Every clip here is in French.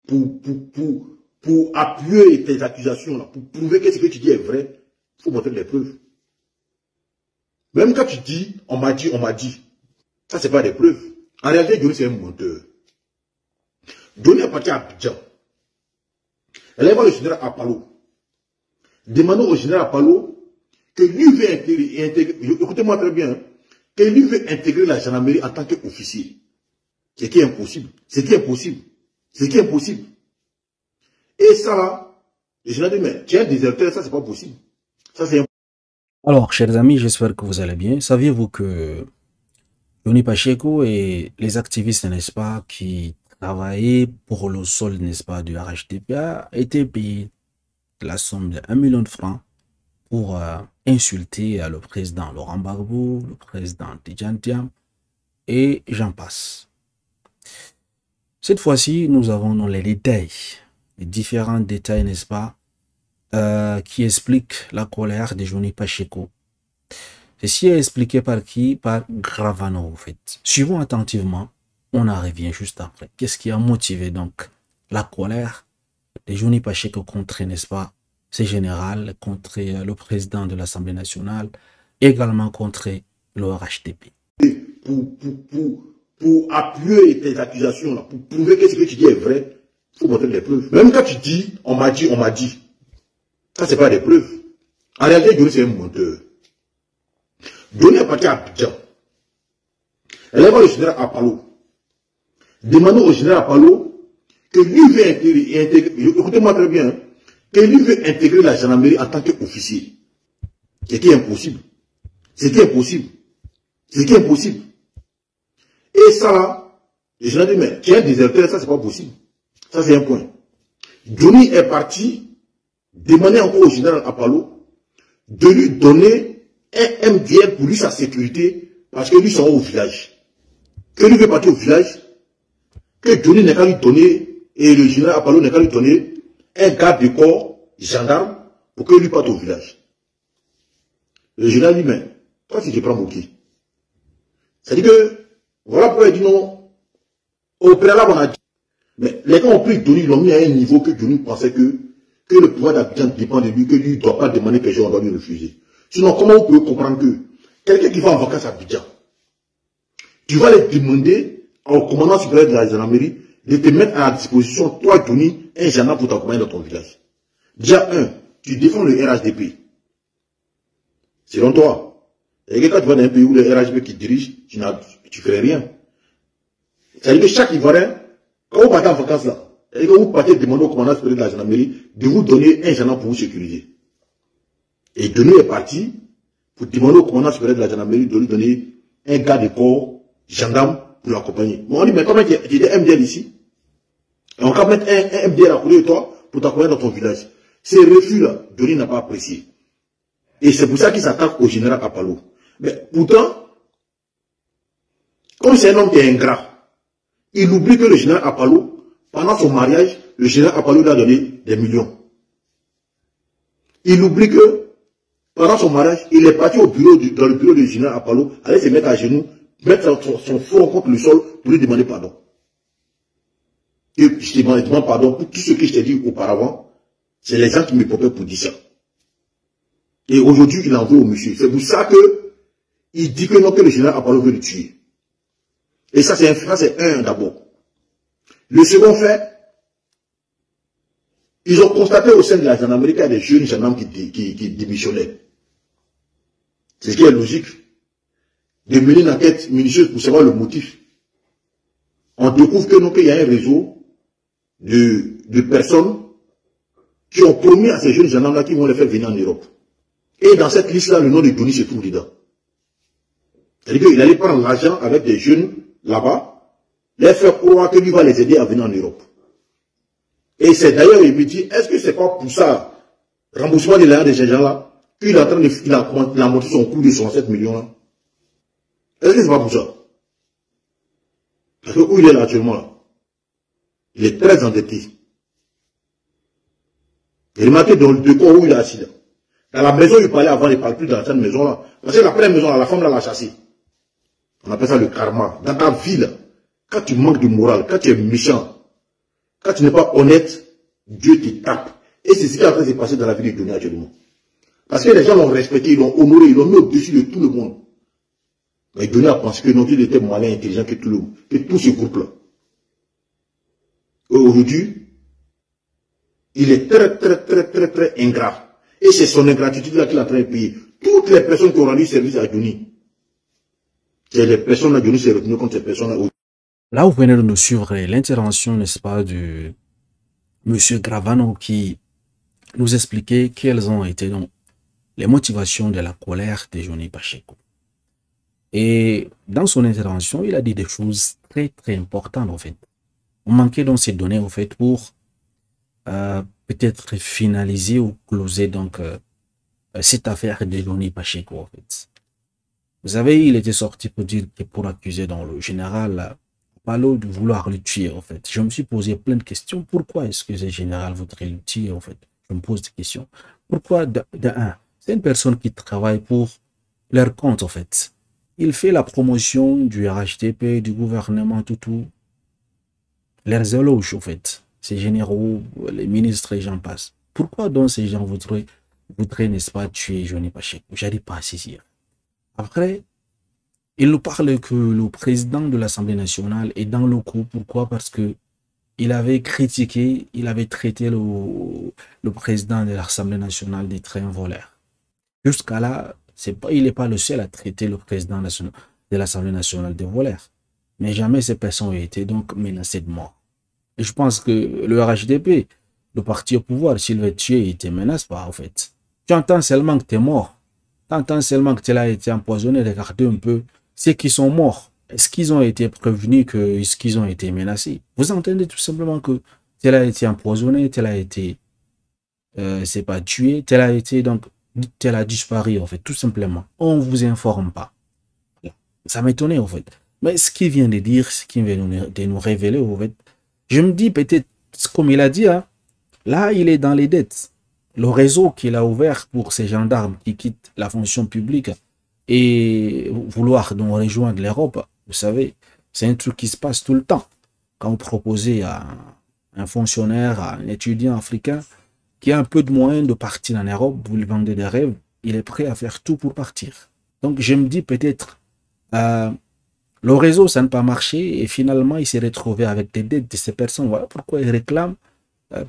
pour appuyer tes accusations, là, pour prouver que ce que tu dis est vrai, il faut montrer les preuves. Même quand tu dis, on m'a dit, ça c'est pas des preuves. En réalité, Johnny c'est un menteur. Johnny est parti à Abidjan. Elle va le général Apalo. Demandons au général Apalo que lui veut intégrer, écoutez-moi très bien, hein, que lui veut intégrer la gendarmerie en tant qu'officier. Ce qui est impossible. Ce qui est impossible. Ce qui est impossible. Et ça là, le général dit, mais tu es un déserteur, ça c'est pas possible. Ça c'est impossible. Alors, chers amis, j'espère que vous allez bien. Saviez-vous que Johnny Pacheco et les activistes, n'est-ce pas, qui travaillaient pour le sol, n'est-ce pas, du RHDP étaient payés la somme de 1 million de francs pour insulter le président Laurent Gbagbo, le président Tidjane Thiam, et j'en passe. Cette fois-ci, nous avons dans les détails, les différents détails, n'est-ce pas, qui expliquent la colère de Johnny Pacheco. Ceci est expliqué par qui? Par Gravano, en fait. Suivons attentivement, on en revient juste après. Qu'est-ce qui a motivé donc la colère de Johnny Pacheco contre, n'est-ce pas, ses généraux, contre le président de l'Assemblée nationale, également contre le RHDP. Pour appuyer tes accusations, là, pour prouver que ce que tu dis est vrai, il faut montrer les preuves. Même quand tu dis, on m'a dit, ça c'est pas des preuves. En réalité, Johnny c'est un menteur. Johnny est parti à Abidjan. Elle va le général Apalo. Demandons au général Apalo que lui veut intégrer, écoutez-moi très bien, hein, que lui veut intégrer la gendarmerie en tant qu'officier. Ce qui est impossible. Ce qui est impossible. Ce qui est impossible. Et ça là, le général dit, mais tu es un déserteur, ça c'est pas possible. Ça c'est un point. Johnny est parti demander encore au général Apalo de lui donner un MDR pour lui sa sécurité parce que lui sera au village. Que lui veut partir au village, que Johnny n'est qu'à lui donner, et le général Apalo n'est qu'à lui donner un garde de corps, gendarme, pour que lui parte au village. Le général dit, mais toi si tu prends mon qui? C'est-à-dire que, voilà pourquoi il dit non, au préalable on a dit, mais les gens ont pris Johnny, ils l'ont mis à un niveau que Johnny pensait que le pouvoir d'Abidjan dépend de lui, que lui ne doit pas demander quelque chose, on doit lui refuser. Sinon, comment vous pouvez comprendre que quelqu'un qui va en vacances à Abidjan, tu vas les demander au commandant supérieur de la gendarmerie de te mettre à la disposition, toi, Johnny, un gendarme pour t'accompagner dans ton village. Déjà, tu défends le RHDP. Selon toi. Et quand tu vas dans un pays où le RHDP qui dirige, tu ne fais rien. C'est-à-dire que chaque Ivoirien, quand vous partez en vacances là, c'est-à-dire que vous partez demander au commandant supérieur de la gendarmerie de vous donner un gendarme pour vous sécuriser. Et Johnny est parti pour demander au commandant supérieur de la gendarmerie de lui donner un gars de corps, gendarme, pour l'accompagner. Mais on dit, mais comment tu es MDL ici? Et on va mettre un MDL à côté de toi pour t'accompagner dans ton village. Ces refus-là, Johnny n'a pas apprécié. Et c'est pour ça qu'il s'attaque au général Apalo. Mais pourtant, comme c'est un homme qui est ingrat, il oublie que le général Apalo, pendant son mariage, le général Apalo lui a donné des millions. Il oublie que pendant son mariage, il est parti dans le bureau du général Apalo, aller se mettre à genoux, mettre son front contre le sol pour lui demander pardon. Et je te demande pardon pour tout ce que je t'ai dit auparavant. C'est les gens qui me proposent pour dire ça. Et aujourd'hui, il en veut au monsieur. C'est pour ça que il dit que non, que le général Apalo veut le tuer. Et ça, c'est un d'abord. Le second fait, ils ont constaté au sein de la gendarmerie qu'il y a des jeunes gendarmes qui démissionnaient. C'est ce qui est logique. De mener une enquête minutieuse pour savoir le motif. On découvre que non, qu'il y a un réseau de personnes qui ont promis à ces jeunes gendarmes-là qui vont les faire venir en Europe. Et dans cette liste-là, le nom de Johnny se trouve dedans. C'est-à-dire qu'il allait prendre l'argent avec des jeunes là-bas, les faire croire que lui va les aider à venir en Europe. Et c'est d'ailleurs, il me dit, est-ce que c'est pas pour ça, remboursement de l'argent de ces gens-là, qu'il est en train de, il a monté son coût de 67 millions là? Est-ce que c'est pas pour ça? Parce que où il est là actuellement là, il est très endetté. Et remarquez dans le décor où il est assis là. Dans la maison où il parlait avant, il ne parle plus dans cette maison là. Parce que la première maison là, la femme là l'a chassé. On appelle ça le karma. Dans ta vie là, quand tu manques de morale, quand tu es méchant, Quand tu n'es pas honnête, Dieu te tape. Et c'est ce qui est en train de se passer dans la vie de Johnny actuellement. Parce que les gens l'ont respecté, ils l'ont honoré, ils l'ont mis au-dessus de tout le monde. Mais Johnny a pensé que non, il était malin, intelligent que tout ce groupe-là. Aujourd'hui, il est très ingrat. Et c'est son ingratitude-là qu'il est en train de payer. Toutes les personnes qui ont rendu service à Johnny, c'est les personnes à Johnny s'est retenu contre ces personnes-là. Là, vous venez de nous suivre l'intervention, n'est-ce pas, de Monsieur Gravano qui nous expliquait quelles ont été donc les motivations de la colère de Johnny Pacheco. Et dans son intervention, il a dit des choses très importantes en fait. On manquait donc ces données en fait pour peut-être finaliser ou closer donc cette affaire de Johnny Pacheco en fait. Vous savez, il était sorti pour dire que pour accuser dans le général Palo de vouloir le tuer en fait. Je me suis posé plein de questions. Pourquoi est-ce que ce général voudrait le tuer en fait? Je me pose des questions. Pourquoi c'est une personne qui travaille pour leur compte en fait. Il fait la promotion du RHDP, du gouvernement, tout. Leurs éloges en fait. Ces généraux, les ministres et j'en passe. Pourquoi donc ces gens voudraient n'est-ce pas, tuer Johnny Pacheco? J'arrive pas à saisir. Après, il nous parle que le président de l'Assemblée nationale est dans le coup. Pourquoi? Parce que il avait critiqué, il avait traité le président de l'Assemblée nationale des trains voleurs. Jusqu'à là, il n'est pas le seul à traiter le président de l'Assemblée nationale des voleurs. Mais jamais ces personnes ont été donc menacées de mort. Et je pense que le RHDP, le parti au pouvoir, s'il veut tuer, il ne te menace pas en fait. Tu entends seulement que tu es mort. Tu entends seulement que tu as été empoisonné. Regardez un peu ceux qui sont morts. Est-ce qu'ils ont été prévenus qu'ils ont été menacés? Vous entendez tout simplement que tel a été empoisonné, tel a été, c'est pas tué, tel a été donc, tel a disparu en fait, tout simplement. On ne vous informe pas. Ça m'étonnait en fait. Mais ce qu'il vient de dire, ce qu'il vient de nous révéler en fait, je me dis peut-être, comme il a dit, hein, là il est dans les dettes. Le réseau qu'il a ouvert pour ces gendarmes qui quittent la fonction publique et vouloir donc rejoindre l'Europe, vous savez, c'est un truc qui se passe tout le temps. Quand vous proposez à un fonctionnaire, à un étudiant africain qui a un peu de moyens de partir en Europe, vous lui vendez des rêves, il est prêt à faire tout pour partir. Donc je me dis peut-être, le réseau, ça n'a pas marché et finalement il s'est retrouvé avec des dettes de ces personnes. Voilà pourquoi ils réclament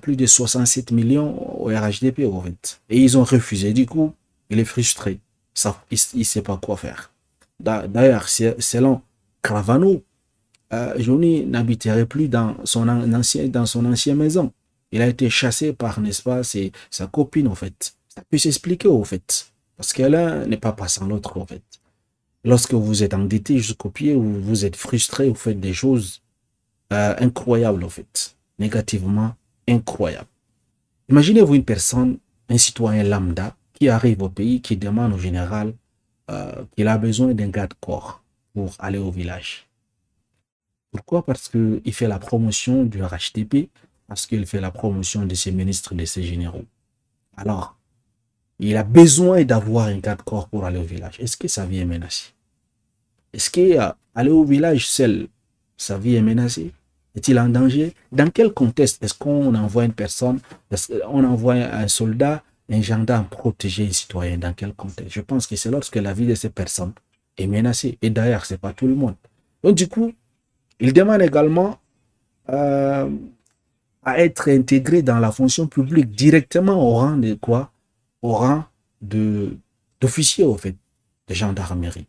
plus de 67 millions au RHDP en fait. Et ils ont refusé. Du coup, il est frustré. Il ne sait pas quoi faire. D'ailleurs, selon Gravano, Johnny n'habiterait plus dans son ancienne maison. Il a été chassé par, n'est-ce pas, sa copine, en fait. Ça peut s'expliquer, en fait. Parce que l'un n'est pas passant l'autre, en fait. Lorsque vous êtes endetté jusqu'au pied, vous êtes frustré, vous faites des choses incroyables, en fait. Négativement incroyables. Imaginez-vous une personne, un citoyen lambda, qui arrive au pays, qui demande au général qu'il a besoin d'un garde-corps pour aller au village. Pourquoi? Parce qu'il fait la promotion du RHDP, parce qu'il fait la promotion de ses ministres, de ses généraux. Alors, il a besoin d'avoir un garde-corps pour aller au village. Est-ce que sa vie est menacée? Est-ce qu'aller au village seul, sa vie est menacée? Est-il en danger? Dans quel contexte est-ce qu'on envoie une personne, on envoie un soldat, un gendarme protéger un citoyen? Dans quel contexte? Je pense que c'est lorsque la vie de ces personnes est menacée. Et d'ailleurs, ce n'est pas tout le monde. Donc du coup, il demande également à être intégré dans la fonction publique directement au rang de quoi? Au rang d'officier, au fait, de gendarmerie.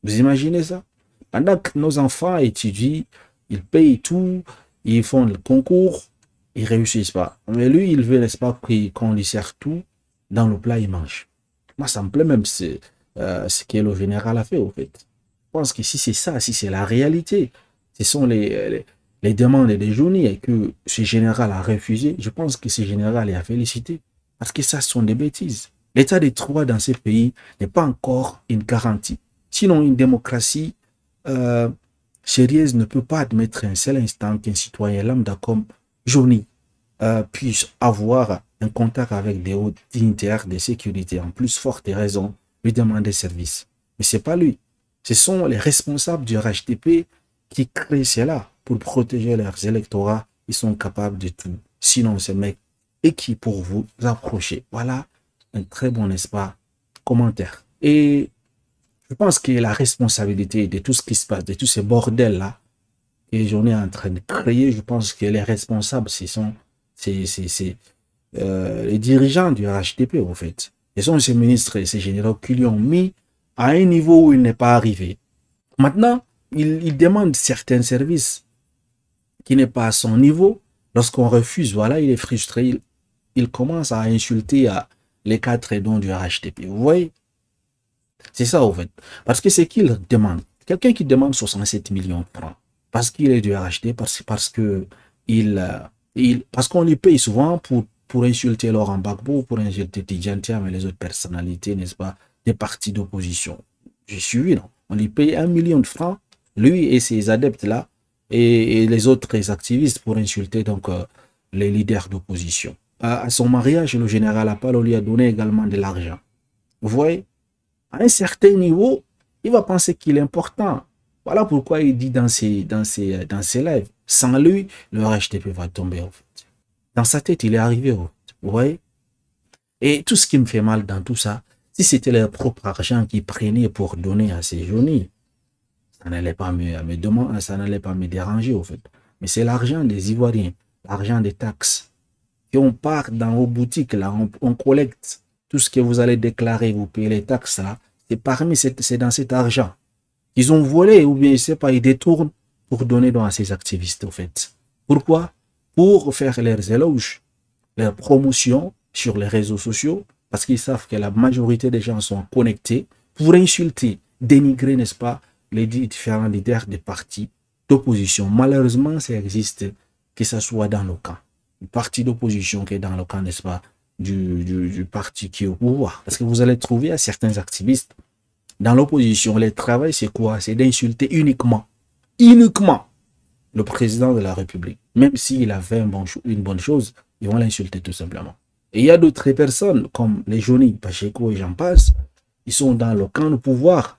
Vous imaginez ça? Pendant que nos enfants étudient, ils payent tout, ils font le concours, ils ne réussissent pas. Mais lui, il veut, n'est-ce pas, qu'on lui sert tout dans le plat, il mange. Moi, ça me plaît même ce que le général a fait, au fait. Je pense que si c'est ça, si c'est la réalité, ce sont les demandes des Johnny et que ce général a refusé, je pense que ce général est à féliciter. Parce que ça, ce sont des bêtises. L'état des droits dans ces pays n'est pas encore une garantie. Sinon, une démocratie sérieuse ne peut pas admettre un seul instant qu'un citoyen lambda comme Johnny puisse avoir un contact avec des hauts dignitaires de sécurité. En plus, forte raison, lui demander service. Mais ce n'est pas lui. Ce sont les responsables du RHDP qui créent cela pour protéger leurs électorats ils sont capables de tout. Sinon, ces mecs, et qui pour vous approcher. Voilà un très bon, n'est-ce pas, commentaire. Et je pense que la responsabilité de tout ce qui se passe, de tous ces bordels-là, que j'en ai en train de créer, je pense que les responsables, ce sont les dirigeants du RHDP, en fait. Ce sont ces ministres et ces généraux qui l'ont mis à un niveau où il n'est pas arrivé. Maintenant, il demande certains services qui n'est pas à son niveau. Lorsqu'on refuse, voilà, il est frustré. Il commence à insulter les quatre dons du RHDP. Vous voyez? C'est ça, en fait. Parce que c'est qu'il demande. Quelqu'un qui demande 67 millions de francs, parce qu'il est du RHD, parce qu'on lui paye souvent pour insulter Laurent Gbagbo, pour insulter Tidjane Thiam et les autres personnalités, n'est-ce pas, des partis d'opposition. J'ai suivi, non? On lui paye 1 million de francs, lui et ses adeptes-là, et les autres activistes pour insulter donc les leaders d'opposition. À son mariage, le général Apalo lui a donné également de l'argent. Vous voyez? À un certain niveau, il va penser qu'il est important. Voilà pourquoi il dit dans ses lives, sans lui, le RHDP va tomber, en fait. Dans sa tête, il est arrivé, vous voyez. Et tout ce qui me fait mal dans tout ça, si c'était leur propre argent qu'ils prenaient pour donner à ces jeunes, ça n'allait pas me déranger, au fait. Mais c'est l'argent des Ivoiriens, l'argent des taxes. Et on part dans vos boutiques, là, on collecte tout ce que vous allez déclarer, vous payez les taxes, là. C'est dans cet argent qu'ils ont volé, ou bien, je sais pas, ils détournent pour donner à ces activistes, au fait. Pourquoi? Pour faire leurs éloges, leurs promotions sur les réseaux sociaux, parce qu'ils savent que la majorité des gens sont connectés pour insulter, dénigrer, n'est-ce pas, les différents leaders des partis d'opposition. Malheureusement, ça existe, que ce soit dans le camp. Le parti d'opposition qui est dans le camp, n'est-ce pas, du parti qui est au pouvoir. Parce que vous allez trouver à certains activistes dans l'opposition, le travail, c'est quoi? C'est d'insulter uniquement le président de la République. Même s'il a fait une bonne chose, ils vont l'insulter tout simplement. Et il y a d'autres personnes, comme les Johnny Pacheco et j'en passe, ils sont dans le camp de pouvoir.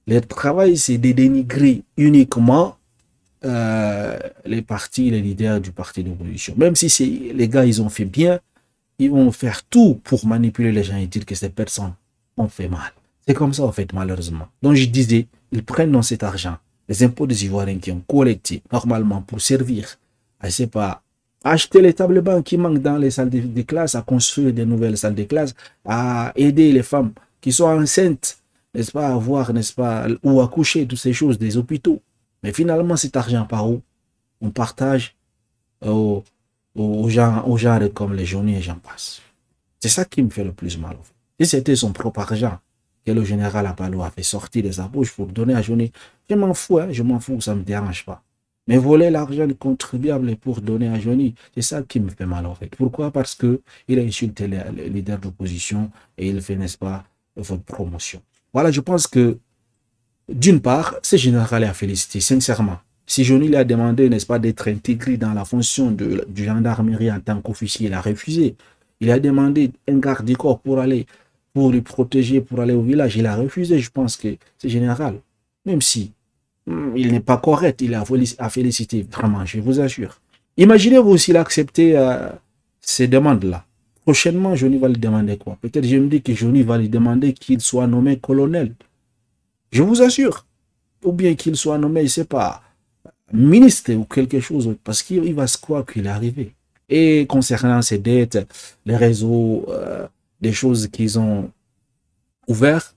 Leur travail, c'est de dénigrer uniquement les partis, les leaders du parti d'opposition. Même si les gars, ils ont fait bien, ils vont faire tout pour manipuler les gens et dire que ces personnes ont fait mal. C'est comme ça, en fait, malheureusement. Donc, je disais, ils prennent dans cet argent les impôts des Ivoiriens qui ont collecté normalement pour servir, je ne sais pas, à acheter les tables bancs qui manquent dans les salles de classe, à construire des nouvelles salles de classe, à aider les femmes qui sont enceintes, n'est-ce pas, à voir, n'est-ce pas, ou à coucher, toutes ces choses des hôpitaux. Mais finalement, cet argent par où on partage aux gens comme les Johnny et j'en passe. C'est ça qui me fait le plus mal. En fait. Si c'était son propre argent que le général Apalo a fait sortir de sa bouche pour donner à Johnny, je m'en fous, hein, ça ne me dérange pas. Mais voler l'argent du contribuable pour donner à Johnny, c'est ça qui me fait mal en fait. Pourquoi? Parce qu'il a insulté les leaders d'opposition et il fait, n'est-ce pas, votre promotion. Voilà, je pense que d'une part, ce général est à féliciter, sincèrement. Si Johnny lui a demandé, n'est-ce pas, d'être intégré dans la fonction du gendarmerie en tant qu'officier, il a refusé. Il a demandé un garde du corps pour lui protéger, pour aller au village. Il a refusé. Je pense que ce général, même si il n'est pas correct, il a à féliciter, vraiment, je vous assure. Imaginez-vous s'il a accepté ces demandes-là. Prochainement, Johnny va lui demander quoi? Peut-être je me dis que Johnny va lui demander qu'il soit nommé colonel. Je vous assure. Ou bien qu'il soit nommé, je ne sais pas, ministre ou quelque chose, parce qu'il va se croire qu'il est arrivé. Et concernant ces dettes, les réseaux, des choses qu'ils ont ouvertes,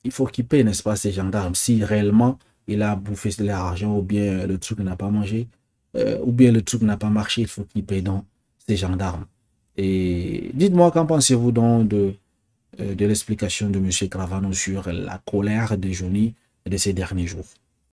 il faut qu'ils paient, n'est-ce pas, ces gendarmes, si réellement il a bouffé leur argent, ou bien le truc n'a pas mangé, ou bien le truc n'a pas marché, il faut qu'ils payent donc ces gendarmes. Et dites-moi, qu'en pensez-vous donc de l'explication de M. Gravano sur la colère de Johnny de ces derniers jours?